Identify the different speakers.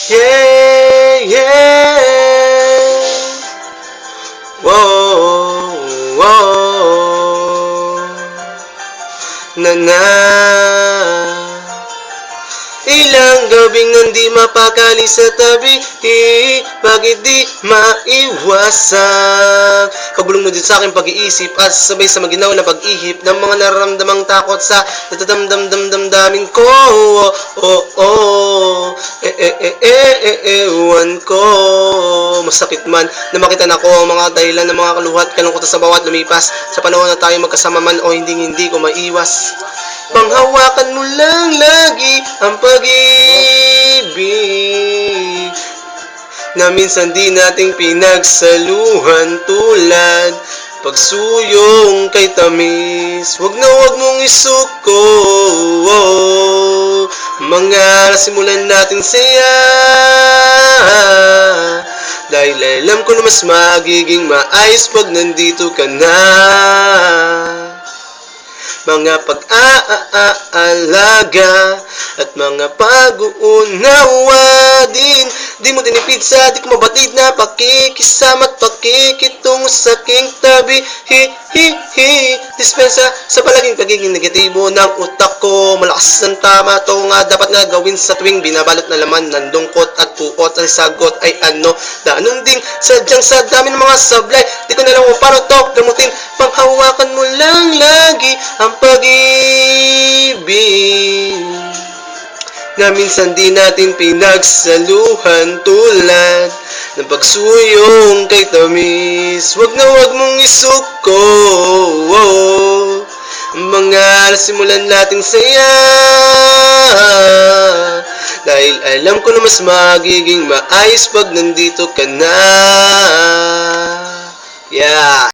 Speaker 1: Yeah, yeah. Whoa, whoa. Na na. Ilang gabing nandi mapakali sa tabi, bakit di maiwasan? Pabulong mo din sa aking pag-iisip at sabay sa maginaw na pag-ihip ng mga nararamdamang takot sa natadamdamdamdamin ko. Oh, oh, oh. Ewan ko. Masakit man na makita na ko ang mga dahilan ng mga kaluhat, kalungkot sa bawat lumipas sa panahon na tayo magkasama man o hindi ko maiwas. Panghawakan mo lang lagi ang pag-ibig na minsan di nating pinagsaluhan, tulad pagsuyong kay tamis. Wag mong isuko, mga simulan natin saya, dahil alam ko na mas magiging maayos pag nandito ka na. Mga pag-aalaga at mga pag-uunawa din, di mo tinipid sa di ko mabatid na pakikisama at pakikitungo sa aking tabi. Dispensa sa palaging pagiging negatibo ng utak ko. Malakas ang tama to nga dapat nga gawin sa tuwing binabalot na laman ng dungkot at puot. Ang sagot ay ano na anong ding sadyang sa dami ng mga sablay. Di ko na lang kung paano to gamutin. Panghawakan mo lang lagi ang pag-ibig na minsan di natin pinagsaluhan, tulad ng pagsuyong kay tamis. Wag mong isuko, mga simulan nating saya, dahil alam ko na mas magiging maayos pag nandito ka na. Yeah.